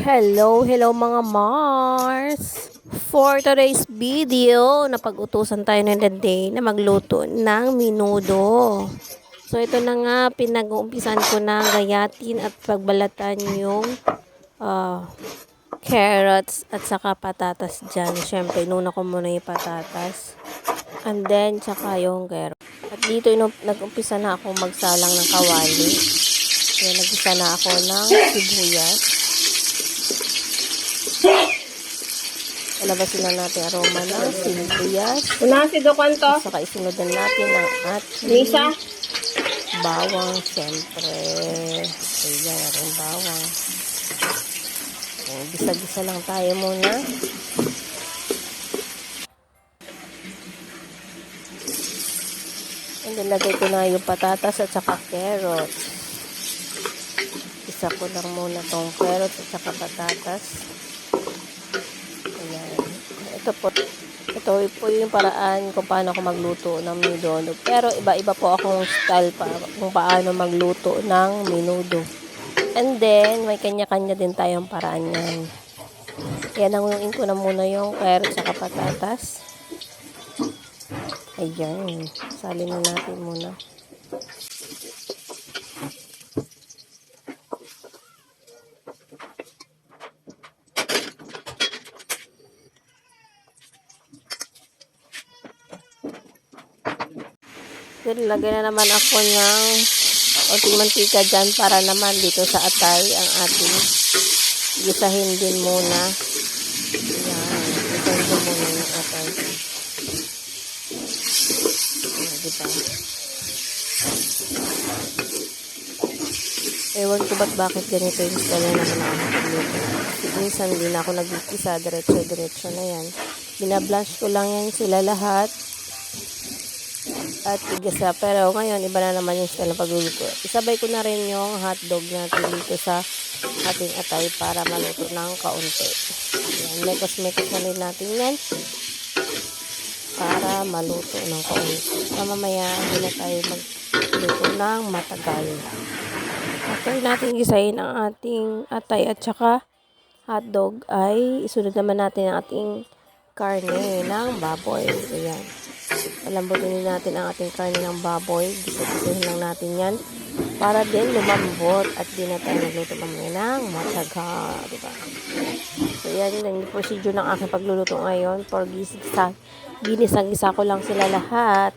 Hello mga Mars! For today's video, napag-utusan tayo ng day na magluto ng minudo. So ito na nga, pinag-uumpisan ko na gayatin at pagbalatan yung carrots at saka patatas dyan. Siyempre, inuna ko muna yung patatas. And then, saka yung carrot. At dito, nag-umpisa na ako magsalang ng kawali. Kaya nag-isa na ako ng sibuyas. Palabasin na natin aroma ng sibuyas. Unasi do kanto. At saka isunod na natin ang ating Lisa. bawang, syempre. Ayan, ating bawang. Gisa-gisa lang tayo muna. And then, lagay ko na yung patatas at saka carrots. Isa ko lang muna tong carrots at saka patatas. Ayan. Ito po yung paraan kung paano ako magluto ng minudo. Pero iba-iba po akong style kung paano magluto ng minudo. And then, may kanya-kanya din tayong paraan yan. Kaya nangunin ko na muna yung carrots at patatas. Ayan. Salin na natin muna. Then, lagay na naman ako ng konting mantika dyan para naman dito sa atay ang ating gisahin din muna. Ayan. Gisahin din muna yung atay. Ayan, diba? Ewan ko bakit ganito yung style na naman ako pagluto. Minsan din ako nag-isa, diretso na yan. Binablanch ko lang yan sila lahat. At igisa. Pero ngayon, iba na naman yung style ng pagluluto. Isabay ko na rin yung hotdog natin dito sa ating atay para maluto ng kaunti. Ayan, mekos-mekos na rin natin yan para maluto ng kaunti. Mamaya, hindi na tayo magluto ng matagal. After natin gisahin ang ating atay at saka hotdog, ay isunod naman natin ang ating karne ng baboy. Ayan. Palambutin din natin ang ating karne ng baboy. Gisa-gisahin lang natin yan para din lumambot at di na tayo nagluto mamaya ng mataga. Diba? So, yan yung procedure ng aking pagluluto ngayon. For ginisang-gisa ko lang sila lahat.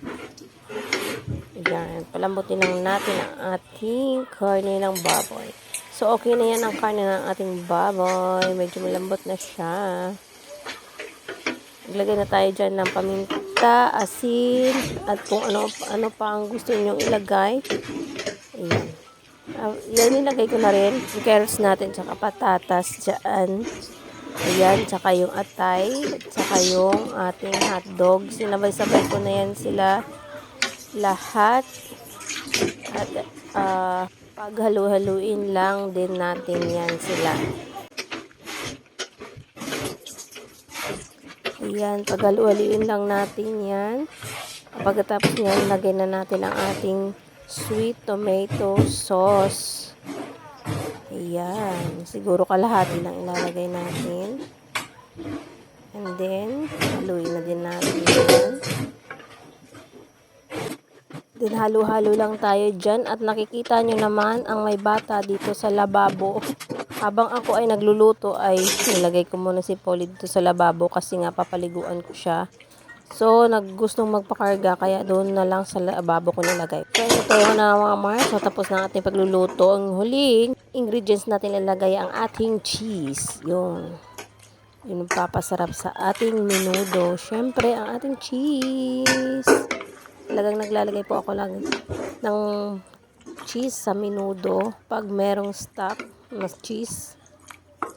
Ayan. Palambutin lang natin ang ating karne ng baboy. So, okay na yan ang karne ng ating baboy. Medyo malambot na siya. Iglagay na tayo dyan ng paminta, asin, at kung ano pa ang gusto nyong ilagay. Ayan. Yan, nilagay ko na rin. Yung carrots natin, tsaka patatas dyan. Ayan, tsaka yung atay, tsaka yung ating hotdog. Sinabay-sabay ko na yan sila lahat. At paghalu-haluin lang din natin yan sila. Ayan, paghalu-haluin lang natin yan. Pagkatapos nyan, lagay na natin ang ating sweet tomato sauce. Ayan, siguro kalahati lang ilalagay natin. And then, haluin na din natin yan. Then, halo-halo lang tayo dyan. At nakikita nyo naman ang may bata dito sa lababo. Habang ako ay nagluluto ay nilagay ko muna si Polly dito sa lababo kasi nga papaliguan ko siya. So, gustong magpakarga kaya doon na lang sa lababo ko nilagay. So, ito yung na mga Mars. So, tapos na ating pagluluto. Ang huling ingredients natin nilagay ang ating cheese. Yun. Yun ang papasarap sa ating minudo. Siyempre, ang ating cheese. Talagang naglalagay po ako lang ng cheese sa minudo pag merong stock na cheese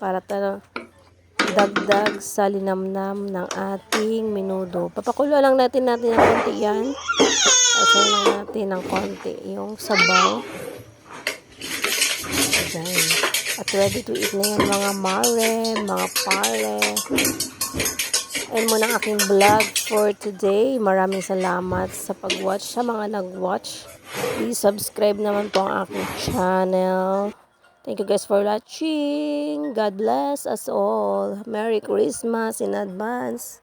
para dagdag sa linamnam ng ating minudo. Papakulo lang natin ng konti yan. Asayin lang natin ng konti yung sabaw. Ayan. At ready to eat na yan mga mare, mga pare. Ayun muna ang aking vlog for today. Maraming salamat sa pag-watch. Sa mga nag-watch, please subscribe naman po ang aking channel. Thank you guys for watching. God bless us all. Merry Christmas in advance.